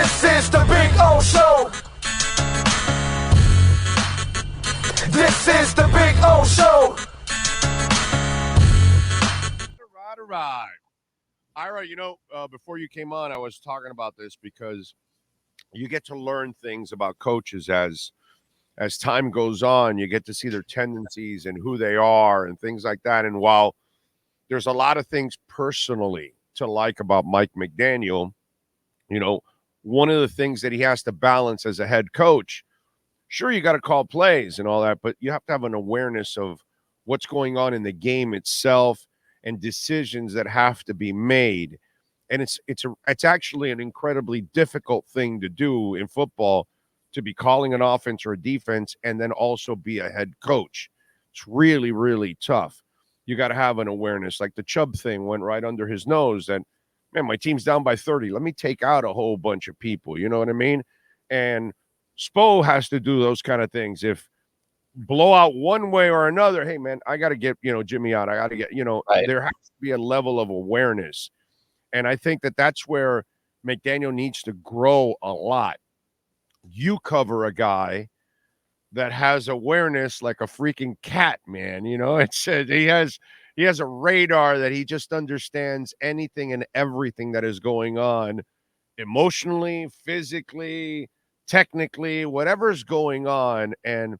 This is the Big O Show. This is the Big O Show. All right. Ira, before you came on, I was talking about this because you get to learn things about coaches as time goes on. You get to see their tendencies and who they are and things like that. And while there's a lot of things personally to like about Mike McDaniel, one of the things that he has to balance as a head coach, sure, you got to call plays and all that, but you have to have an awareness of what's going on in the game itself and decisions that have to be made. And it's actually an incredibly difficult thing to do in football, to be calling an offense or a defense and then also be a head coach. It's really, really tough. You got to have an awareness. Like the Chubb thing went right under his nose, that, man, my team's down by 30. Let me take out a whole bunch of people. You know what I mean? And Spo has to do those kind of things. If blow out one way or another, hey, man, I got to get, Jimmy out. I got to get, Right. There has to be a level of awareness. And I think that's where McDaniel needs to grow a lot. You cover a guy that has awareness like a freaking cat, man. It's he has a radar that he just understands anything and everything that is going on emotionally, physically, technically, whatever's going on. And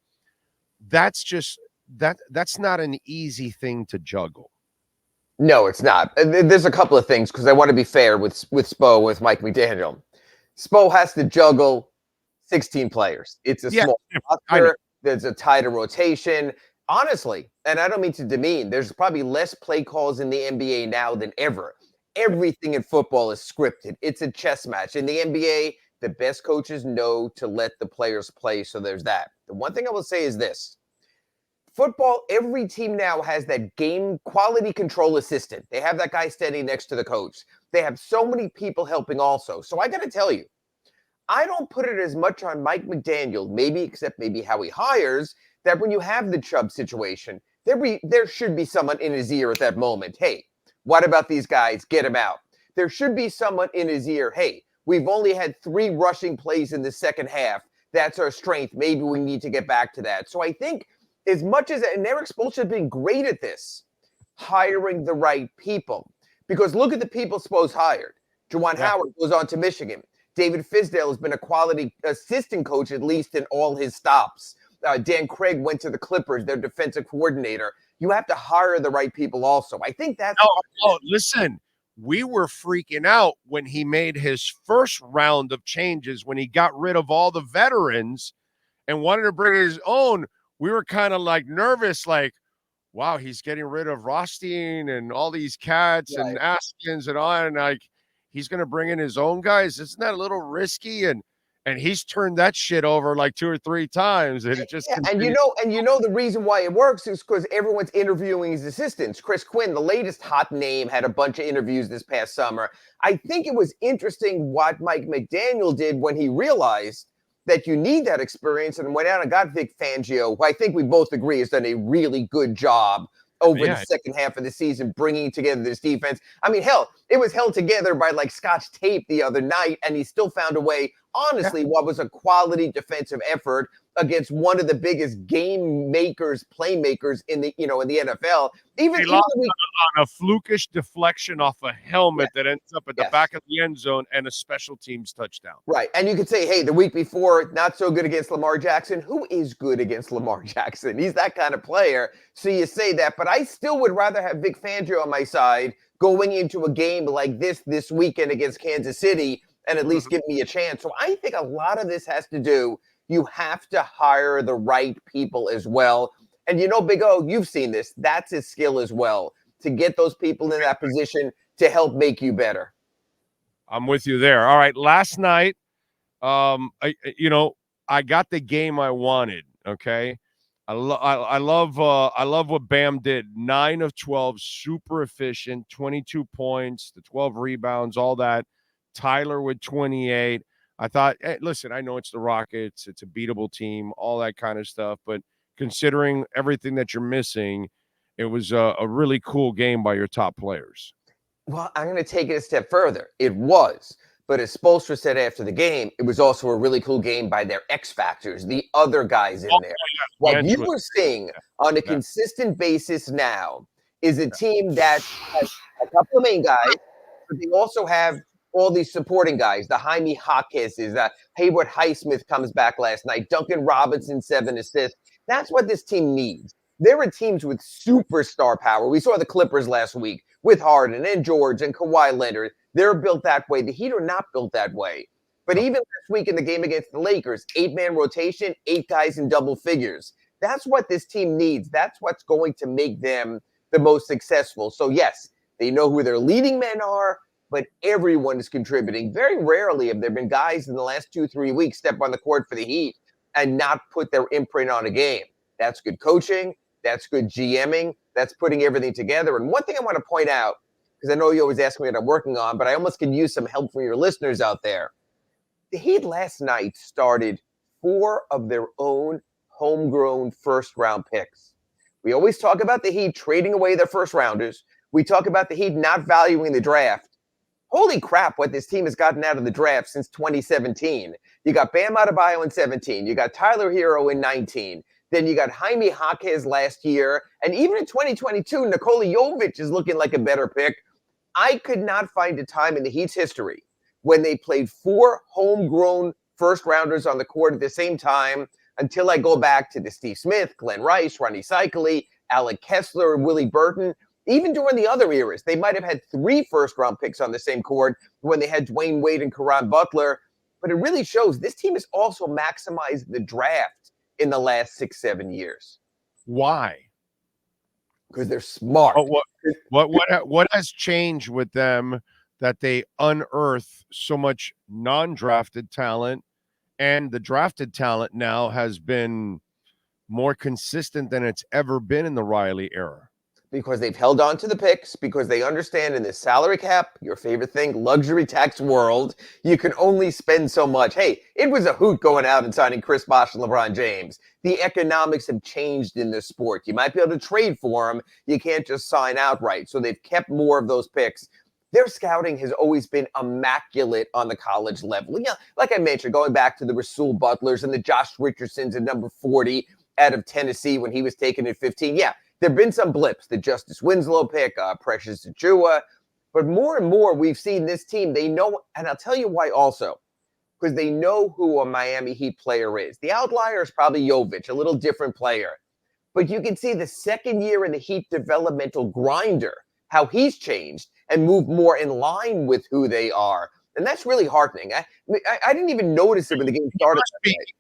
that's just that's not an easy thing to juggle. No, it's not. There's a couple of things, because I want to be fair with Spo, with Mike McDaniel. Spo has to juggle 16 players. It's a small roster. There's a tighter rotation. Honestly, and I don't mean to demean, there's probably less play calls in the NBA now than ever. Everything in football is scripted. It's a chess match. In the NBA, the best coaches know to let the players play, so there's that. The one thing I will say is this. Football, every team now has that game quality control assistant. They have that guy standing next to the coach. They have so many people helping also. So I got to tell you, I don't put it as much on Mike McDaniel, except how he hires, that when you have the Chubb situation, there should be someone in his ear at that moment. Hey, what about these guys? Get them out. There should be someone in his ear. Hey, we've only had 3 rushing plays in the second half. That's our strength. Maybe we need to get back to that. So I think, as much as, and Eric Spoelstra has been great at this, hiring the right people. Because look at the people Spo's hired. Juwan Howard goes on to Michigan. David Fisdale has been a quality assistant coach, at least in all his stops. Dan Craig went to the Clippers, their defensive coordinator. You have to hire the right people also. I think that's... Listen, we were freaking out when he made his first round of changes, when he got rid of all the veterans and wanted to bring his own. We were kind of like nervous, like, wow, he's getting rid of Rothstein and all these cats and Askins and all, and like he's going to bring in his own guys. Isn't that a little risky? And he's turned that shit over like 2 or 3 times, and it just and the reason why it works is because everyone's interviewing his assistants. Chris Quinn, the latest hot name, had a bunch of interviews this past summer. I think it was interesting what Mike McDaniel did when he realized that you need that experience, and went out and got Vic Fangio, who I think we both agree has done a really good job over the second half of the season, bringing together this defense. I mean, hell, it was held together by like Scotch tape the other night, and he still found a way. Honestly, what was a quality defensive effort against one of the biggest game makers, playmakers in the NFL. Even on a flukish deflection off a helmet that ends up at the back of the end zone and a special teams touchdown. Right. And you could say, hey, the week before, not so good against Lamar Jackson. Who is good against Lamar Jackson? He's that kind of player. So you say that, but I still would rather have Vic Fangio on my side going into a game like this weekend against Kansas City and at least give me a chance. So I think a lot of this has to do, you have to hire the right people as well. And Big O, you've seen this. That's his skill as well, to get those people in that position to help make you better. I'm with you there. All right. Last night, I got the game I wanted. Okay. I love what Bam did. 9 of 12, super efficient, 22 points, the 12 rebounds, all that. Tyler with 28. I thought, hey, listen, I know it's the Rockets. It's a beatable team, all that kind of stuff. But considering everything that you're missing, it was a really cool game by your top players. Well, I'm going to take it a step further. It was. But as Spoelstra said after the game, it was also a really cool game by their X factors, the other guys in there. What you were seeing on a consistent basis now is a team that has a couple of main guys, but they also have all these supporting guys, the Jaime Jaquez's, Haywood Highsmith comes back last night, Duncan Robinson, 7 assists. That's what this team needs. There are teams with superstar power. We saw the Clippers last week with Harden and George and Kawhi Leonard. They're built that way. The Heat are not built that way. But even last week in the game against the Lakers, 8-man rotation, 8 guys in double figures. That's what this team needs. That's what's going to make them the most successful. So yes, they know who their leading men are, but everyone is contributing. Very rarely have there been guys in the last 2-3 weeks step on the court for the Heat and not put their imprint on a game. That's good coaching. That's good GMing. That's putting everything together. And one thing I want to point out, because I know you always ask me what I'm working on, but I almost can use some help from your listeners out there. The Heat last night started 4 of their own homegrown first-round picks. We always talk about the Heat trading away their first-rounders. We talk about the Heat not valuing the draft. Holy crap, what this team has gotten out of the draft since 2017. You got Bam Adebayo in 17. You got Tyler Hero in 19. Then you got Jaime Jaquez last year. And even in 2022, Nikola Jovic is looking like a better pick. I could not find a time in the Heat's history when they played 4 homegrown first-rounders on the court at the same time until I go back to the Steve Smith, Glenn Rice, Ronnie Cycli, Alec Kessler, Willie Burton. Even during the other eras, they might have had 3 first-round picks on the same court when they had Dwayne Wade and Caron Butler. But it really shows this team has also maximized the draft in the last 6-7 years. Why? Because they're smart. What has changed with them that they unearth so much non-drafted talent, and the drafted talent now has been more consistent than it's ever been in the Riley era? Because they've held on to the picks, because they understand in this salary cap, your favorite thing, luxury tax world, you can only spend so much. Hey, it was a hoot going out and signing Chris Bosh and LeBron James. The economics have changed in this sport. You might be able to trade for them. You can't just sign outright. So they've kept more of those picks. Their scouting has always been immaculate on the college level. Yeah, like I mentioned, going back to the Rasul Butlers and the Josh Richardsons at number 40 out of Tennessee when he was taken at 15. Yeah, there have been some blips, the Justice Winslow pick, Precious Achua, but more and more we've seen this team. They know, and I'll tell you why also, because they know who a Miami Heat player is. The outlier is probably Jovic, a little different player. But you can see the second year in the Heat developmental grinder, how he's changed and moved more in line with who they are. And that's really heartening. I didn't even notice it when the game started.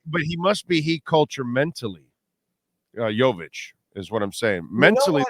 But he must be Heat culture mentally, Jovic. Is what I'm saying. Mentally,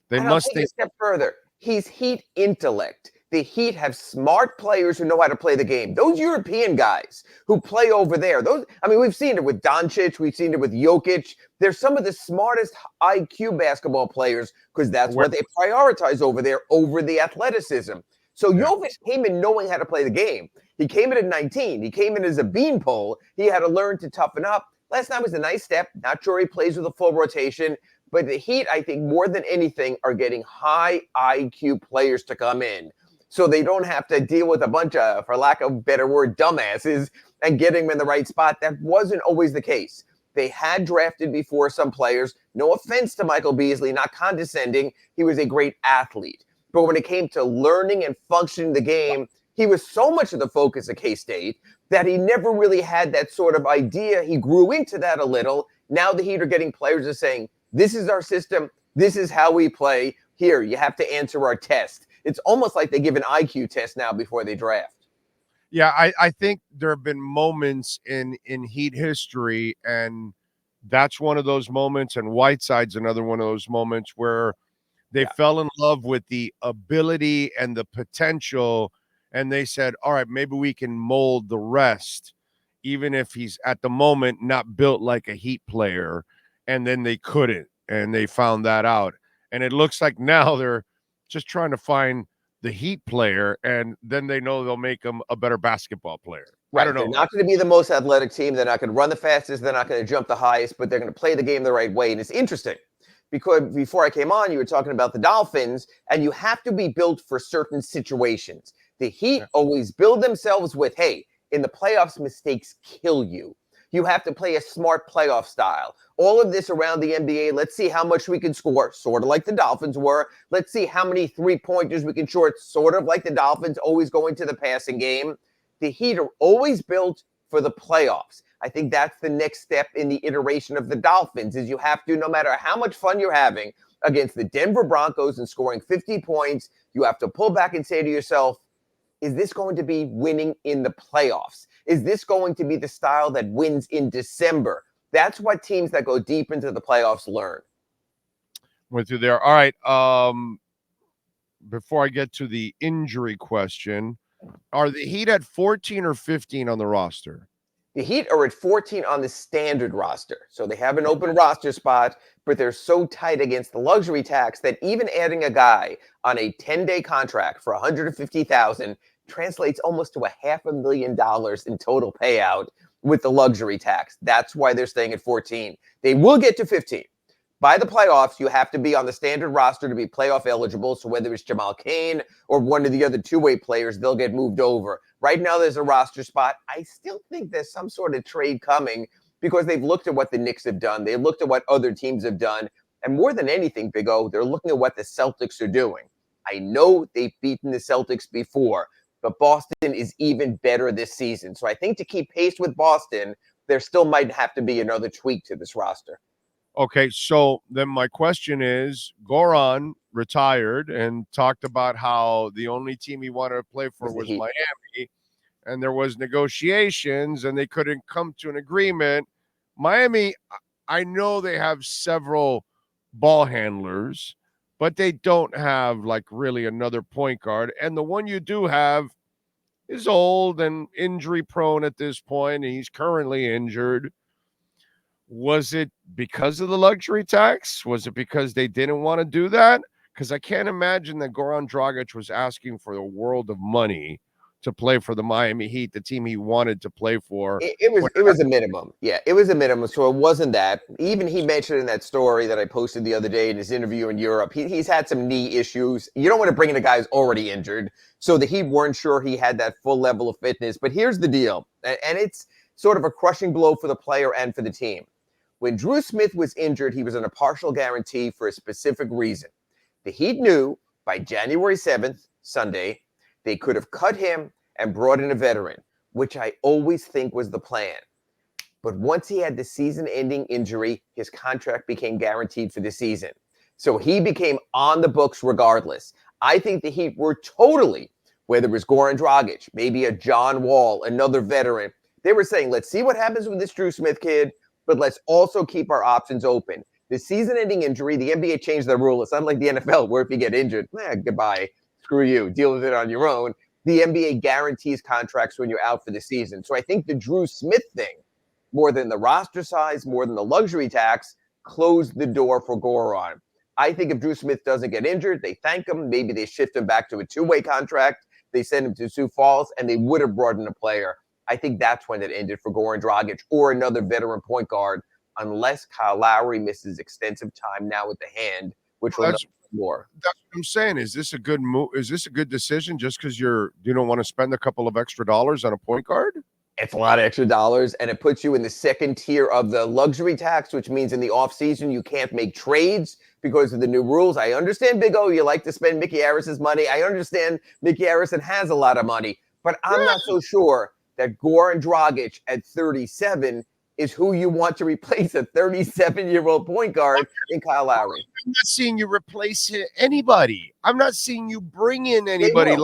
they must take a step further. He's Heat intellect. The Heat have smart players who know how to play the game. Those European guys who play over there, we've seen it with Doncic, we've seen it with Jokic. They're some of the smartest IQ basketball players because that's what they prioritize over there over the athleticism. So Jovic came in knowing how to play the game. He came in at 19. He came in as a beanpole. He had to learn to toughen up. Last night was a nice step. Not sure he plays with a full rotation, but the Heat, I think, more than anything, are getting high IQ players to come in so they don't have to deal with a bunch of, for lack of a better word, dumbasses and getting them in the right spot. That wasn't always the case. They had drafted before some players. No offense to Michael Beasley, not condescending. He was a great athlete. But when it came to learning and functioning the game, he was so much of the focus of K-State that he never really had that sort of idea. He grew into that a little. Now the Heat are getting players that are saying, this is our system. This is how we play. Here, you have to answer our test. It's almost like they give an IQ test now before they draft. Yeah, I think there have been moments in Heat history, and that's one of those moments, and Whiteside's another one of those moments where they fell in love with the ability and the potential. And they said, all right, maybe we can mold the rest, even if he's at the moment not built like a Heat player. And then they couldn't, and they found that out. And it looks like now they're just trying to find the Heat player, and then they know they'll make him a better basketball player. Right. I don't know. They're not going to be the most athletic team. They're not going to run the fastest. They're not going to jump the highest, but they're going to play the game the right way. And it's interesting because before I came on, you were talking about the Dolphins, and you have to be built for certain situations. The Heat always build themselves with, hey, in the playoffs, mistakes kill you. You have to play a smart playoff style. All of this around the NBA, let's see how much we can score, sort of like the Dolphins were. Let's see how many three-pointers we can short, sort of like the Dolphins, always going to the passing game. The Heat are always built for the playoffs. I think that's the next step in the iteration of the Dolphins, is you have to, no matter how much fun you're having against the Denver Broncos and scoring 50 points, you have to pull back and say to yourself, is this going to be winning in the playoffs? Is this going to be the style that wins in December? That's what teams that go deep into the playoffs learn. Went through there. All right. Before I get to the injury question, are the Heat at 14 or 15 on the roster? The Heat are at 14 on the standard roster. So they have an open roster spot, but they're so tight against the luxury tax that even adding a guy on a 10-day contract for $150,000 translates almost to $500,000 in total payout with the luxury tax. That's why they're staying at 14. They will get to 15. By the playoffs, you have to be on the standard roster to be playoff eligible. So whether it's Jamal Cain or one of the other two-way players, they'll get moved over. Right now, there's a roster spot. I still think there's some sort of trade coming because they've looked at what the Knicks have done. They've looked at what other teams have done. And more than anything, Big O, they're looking at what the Celtics are doing. I know they've beaten the Celtics before, but Boston is even better this season. So I think to keep pace with Boston, there still might have to be another tweak to this roster. Okay, so then my question is, Goran retired and talked about how the only team he wanted to play for was Miami, and there was negotiations, and they couldn't come to an agreement. Miami, I know they have several ball handlers, but they don't have, like, really another point guard, and the one you do have is old and injury-prone at this point, and he's currently injured. Was it because of the luxury tax? Was it because they didn't want to do that? Because I can't imagine that Goran Dragic was asking for a world of money to play for the Miami Heat, the team he wanted to play for. It was a minimum. Yeah, it was a minimum. So it wasn't that. Even he mentioned in that story that I posted the other day in his interview in Europe, he's had some knee issues. You don't want to bring in a guy who's already injured. So the Heat weren't sure he had that full level of fitness. But here's the deal. And it's sort of a crushing blow for the player and for the team. When Drew Smith was injured, he was on a partial guarantee for a specific reason. The Heat knew by January 7th, Sunday, they could have cut him and brought in a veteran, which I always think was the plan. But once he had the season-ending injury, his contract became guaranteed for the season. So he became on the books regardless. I think the Heat were totally, whether it was Goran Dragic, maybe a John Wall, another veteran, they were saying, let's see what happens with this Drew Smith kid, but let's also keep our options open. The season-ending injury, the NBA changed the rule. It's not like the NFL, where if you get injured, goodbye, screw you, deal with it on your own. The NBA guarantees contracts when you're out for the season. So I think the Drew Smith thing, more than the roster size, more than the luxury tax, closed the door for Goran. I think if Drew Smith doesn't get injured, they thank him. Maybe they shift him back to a two-way contract. They send him to Sioux Falls, and they would have brought in a player. I think that's when it ended for Goran Dragic or another veteran point guard, unless Kyle Lowry misses extensive time now with the hand, which will know more. That's what I'm saying. Is this a good move? Is this a good decision just because you don't want to spend a couple of extra dollars on a point guard? It's a lot of extra dollars, and it puts you in the second tier of the luxury tax, which means in the offseason you can't make trades because of the new rules. I understand, Big O, you like to spend Mickey Harris's money. I understand Mickey Harrison has a lot of money, but I'm not so sure that Goran Dragic at 37 is who you want to replace a 37-year-old point guard in Kyle Lowry. I'm not seeing you replace anybody. I'm not seeing you bring in anybody.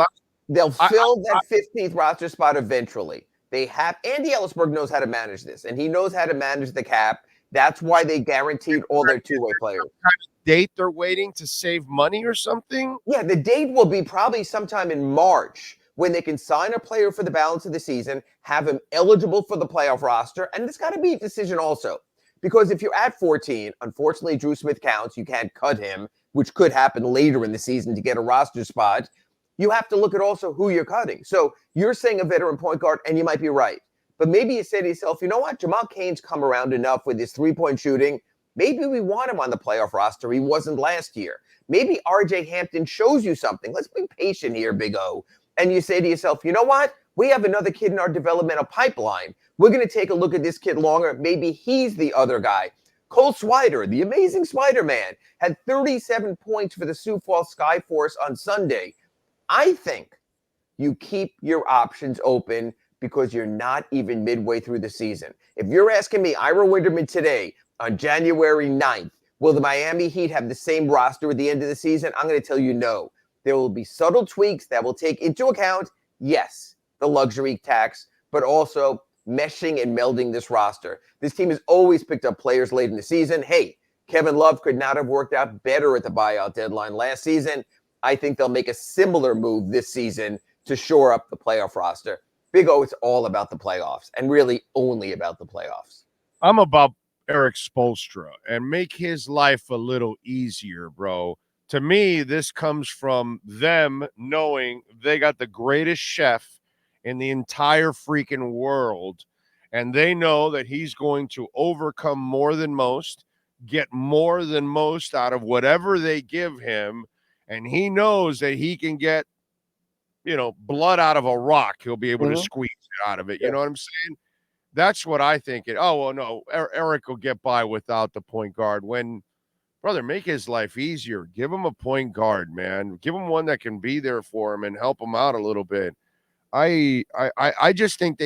They'll fill that 15th roster spot eventually. They have Andy Ellisberg knows how to manage this, and he knows how to manage the cap. That's why they guaranteed all their two-way players. What kind of date they're waiting to save money or something? Yeah, the date will be probably sometime in March, when they can sign a player for the balance of the season, have him eligible for the playoff roster, and it's got to be a decision also. Because if you're at 14, unfortunately, Drew Smith counts. You can't cut him, which could happen later in the season to get a roster spot. You have to look at also who you're cutting. So you're saying a veteran point guard, and you might be right. But maybe you say to yourself, you know what? Jamal Cain's come around enough with his three-point shooting. Maybe we want him on the playoff roster. He wasn't last year. Maybe RJ Hampton shows you something. Let's be patient here, Big O. and you say to yourself, you know what? We have another kid in our developmental pipeline. We're going to take a look at this kid longer. Maybe he's the other guy. Cole Swider, the amazing Swider man, had 37 points for the Sioux Falls Skyforce on Sunday. I think you keep your options open because you're not even midway through the season. If you're asking me, Ira Winderman today on January 9th, will the Miami Heat have the same roster at the end of the season? I'm going to tell you no. There will be subtle tweaks that will take into account, yes, the luxury tax, but also meshing and melding this roster. This team has always picked up players late in the season. Hey, Kevin Love could not have worked out better at the buyout deadline last season. I think they'll make a similar move this season to shore up the playoff roster. Big O, it's all about the playoffs, and really only about the playoffs. I'm about Eric Spoelstra and make his life a little easier, bro. To me, this comes from them knowing they got the greatest chef in the entire freaking world, and they know that he's going to overcome more than most, get more than most out of whatever they give him, and he knows that he can get, blood out of a rock. He'll be able to squeeze it out of it. You know what I'm saying? That's what I think. No, Eric will get by without the point guard. When, brother, make his life easier. Give him a point guard, man. Give him one that can be there for him and help him out a little bit. I just think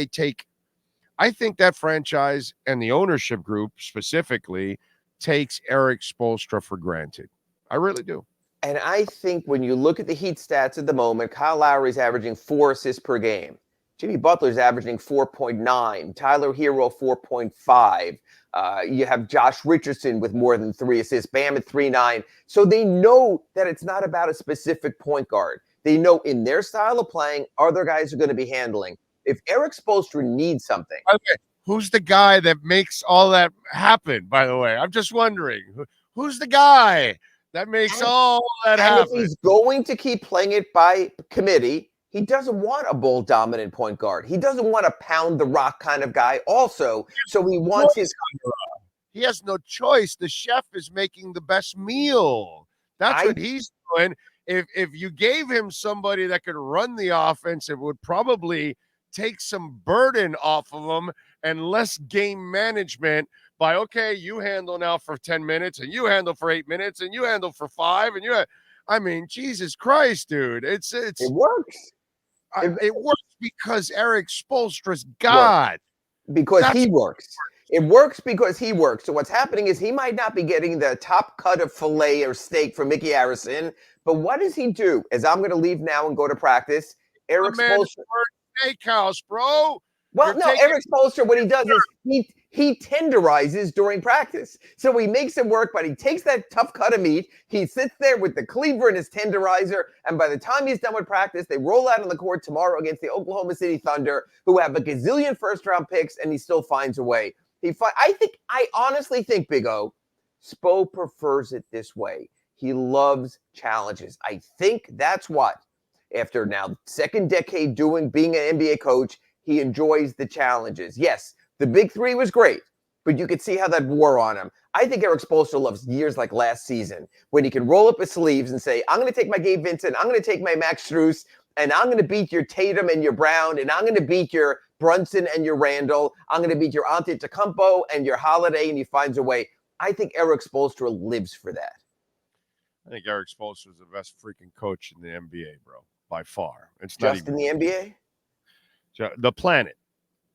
I think that franchise and the ownership group specifically takes Eric Spoelstra for granted. I really do. And I think when you look at the Heat stats at the moment, Kyle Lowry's averaging 4 assists per game. Jimmy Butler's averaging 4.9. Tyler Hero, 4.5. You have Josh Richardson with more than 3 assists. Bam at 3.9. So they know that it's not about a specific point guard. They know in their style of playing, other guys are going to be handling. If Eric Spoelstra needs something. Okay. Who's the guy that makes all that happen, by the way? I'm just wondering. Who's the guy that makes all that happen? If he's going to keep playing it by committee, he doesn't want a ball-dominant point guard. He doesn't want a pound the rock kind of guy also. So he wants his... He has no choice. The chef is making the best meal. That's what he's doing. If you gave him somebody that could run the offense, it would probably take some burden off of him and less game management by, okay, you handle now for 10 minutes and you handle for 8 minutes and you handle for 5 and Jesus Christ, dude. It works. It works because Eric Spoelstra's God. Because he works. It works because he works. So what's happening is he might not be getting the top cut of filet or steak from Mickey Harrison, but what does he do? As I'm going to leave now and go to practice, Eric Spoelstra. Steakhouse, bro. Well, Eric Spoelstra, what he does is he tenderizes during practice. So he makes it work, but he takes that tough cut of meat. He sits there with the cleaver and his tenderizer, and by the time he's done with practice, they roll out on the court tomorrow against the Oklahoma City Thunder, who have a gazillion first-round picks, and he still finds a way. I honestly think, Big O, Spo prefers it this way. He loves challenges. I think that's what, after now second decade being an NBA coach, he enjoys the challenges. Yes, the big three was great, but you could see how that wore on him. I think Eric Spoelstra loves years like last season when he can roll up his sleeves and say, I'm going to take my Gabe Vincent, I'm going to take my Max Strus, and I'm going to beat your Tatum and your Brown, and I'm going to beat your Brunson and your Randall. I'm going to beat your Antetokounmpo and your Holiday, and he finds a way. I think Eric Spoelstra lives for that. I think Eric Spoelstra is the best freaking coach in the NBA, bro, by far. It's just in the NBA? The planet,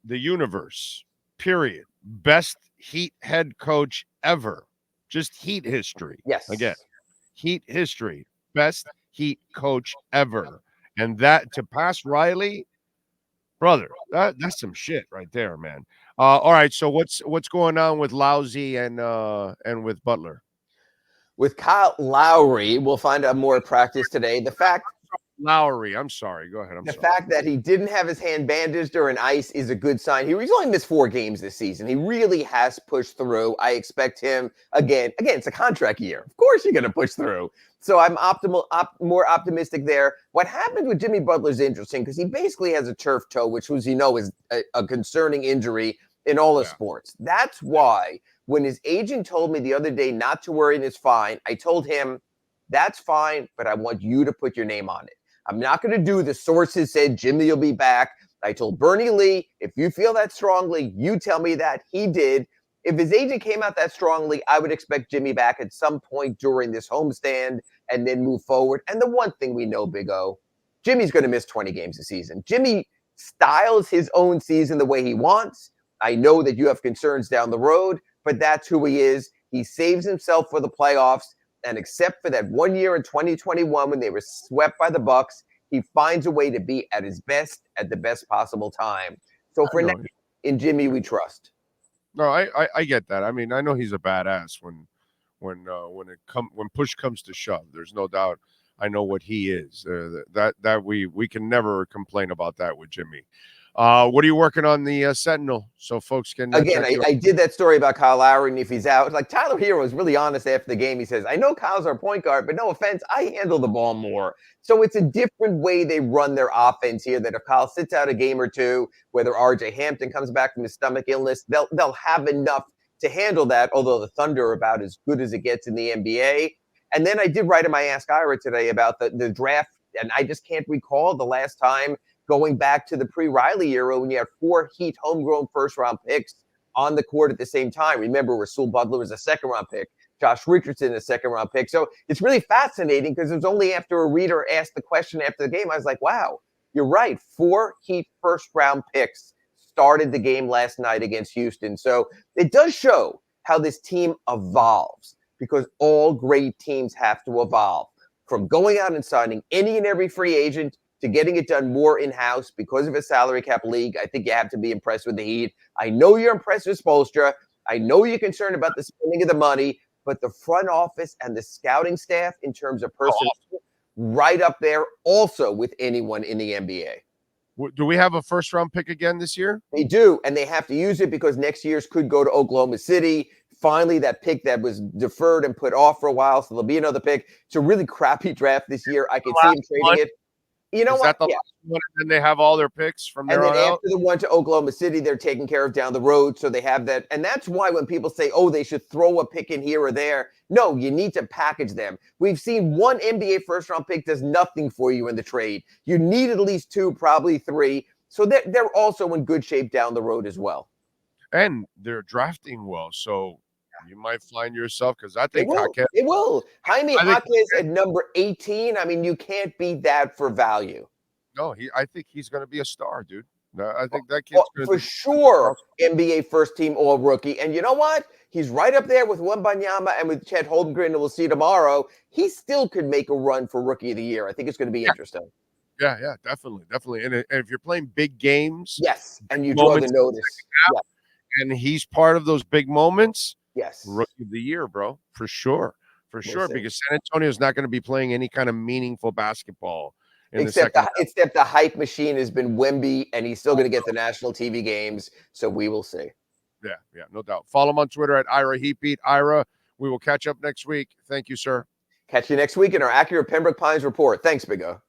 the universe, period. Best Heat head coach ever. Just Heat history. Yes. Again, Heat history. Best Heat coach ever. And that to pass Riley, brother, that's some shit right there, man. All right, so what's going on with Lousy and with Butler? With Kyle Lowry, we'll find out more at practice today. The fact Lowry, I'm sorry. Go ahead. The fact that he didn't have his hand bandaged during ice is a good sign. He's only missed 4 games this season. He really has pushed through. I expect him again, it's a contract year. Of course you're going to push through. So I'm more optimistic there. What happened with Jimmy Butler is interesting because he basically has a turf toe, which, as you know, is a concerning injury in all of sports. That's why when his agent told me the other day not to worry and it's fine, I told him, that's fine, but I want you to put your name on it. I'm not going to do the sources said Jimmy will be back. I told Bernie Lee, if you feel that strongly, you tell me that. He did. If his agent came out that strongly, I would expect Jimmy back at some point during this homestand and then move forward. And the one thing we know, Big O, Jimmy's going to miss 20 games a season. Jimmy styles his own season the way he wants. I know that you have concerns down the road, but that's who he is. He saves himself for the playoffs. And except for that 1 year in 2021 when they were swept by the Bucks, he finds a way to be at his best at the best possible time. So for now, in Jimmy, we trust. No, I get that. I mean, I know he's a badass when push comes to shove. There's no doubt. I know what he is. That we can never complain about that with Jimmy. What are you working on the Sentinel so folks can again? I did that story about Kyle Lowry and if he's out. Like Tyler Hero was really honest after the game. He says, "I know Kyle's our point guard, but no offense, I handle the ball more." So it's a different way they run their offense here. That if Kyle sits out a game or two, whether RJ Hampton comes back from his stomach illness, they'll have enough to handle that. Although the Thunder are about as good as it gets in the NBA. And then I did write in my Ask Ira today about the draft, and I just can't recall the last time going back to the pre-Riley era when you had 4 Heat homegrown first-round picks on the court at the same time. Remember, Rasul Butler was a second-round pick, Josh Richardson a second-round pick. So it's really fascinating because it was only after a reader asked the question after the game, I was like, wow, you're right. 4 Heat first-round picks started the game last night against Houston. So it does show how this team evolves because all great teams have to evolve. From going out and signing any and every free agent to getting it done more in-house because of a salary cap league, I think you have to be impressed with the Heat. I know you're impressed with Spoelstra. I know you're concerned about the spending of the money, but the front office and the scouting staff in terms of personnel, right up there also with anyone in the NBA. Do we have a first-round pick again this year? They do, and they have to use it because next year's could go to Oklahoma City. Finally, that pick that was deferred and put off for a while, so there'll be another pick. It's a really crappy draft this year. I can see him trading it. You know what? Yeah. And then they have all their picks from there on out? And then after the one to Oklahoma City, they're taken care of down the road, so they have that. And that's why when people say, oh, they should throw a pick in here or there, no, you need to package them. We've seen one NBA first-round pick does nothing for you in the trade. You need at least 2, probably 3. So they're also in good shape down the road as well. And they're drafting well, so you might find yourself, because I think it will. Jaime Jaquez at number 18. I mean, you can't beat that for value. No, I think he's going to be a star, dude. I think that kid's going to for sure NBA first team all rookie. And you know what? He's right up there with Wembanyama and with Chet Holmgren, and we'll see tomorrow. He still could make a run for rookie of the year. I think it's going to be interesting. Yeah, definitely. And if you're playing big games, yes, and you draw the notice, and he's part of those big moments. Yes. Rookie of the year, bro. For sure. Because San Antonio is not going to be playing any kind of meaningful basketball. Except the hype machine has been Wemby, and he's still going to get the national TV games. So we will see. Yeah, no doubt. Follow him on Twitter at Ira Heatbeat. Ira, we will catch up next week. Thank you, sir. Catch you next week in our accurate Pembroke Pines report. Thanks, Big O.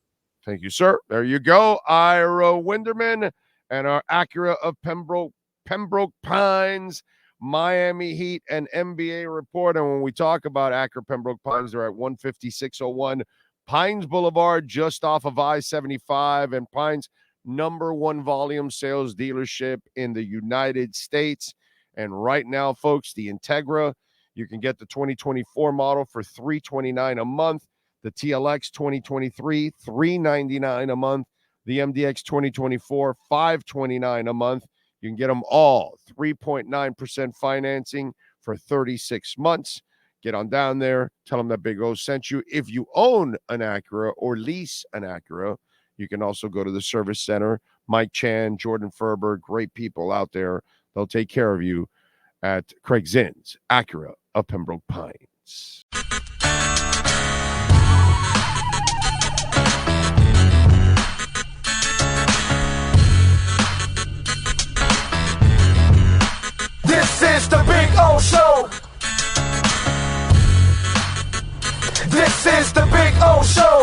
Thank you, sir. There you go. Ira Winderman and our Acura of Pembroke Pines, Miami Heat, and NBA report. And when we talk about Acura Pembroke Pines, they're at 15601 Pines Boulevard, just off of I-75, and Pines' #1 volume sales dealership in the United States. And right now, folks, the Integra, you can get the 2024 model for $329 a month. The TLX 2023, $399 a month. The MDX 2024, $529 a month. You can get them all 3.9% financing for 36 months. Get on down there. Tell them that Big O sent you. If you own an Acura or lease an Acura, you can also go to the service center. Mike Chan, Jordan Ferber, great people out there. They'll take care of you at Craig Zinn's Acura of Pembroke Pines. This is the Big O Show. This is the Big O Show.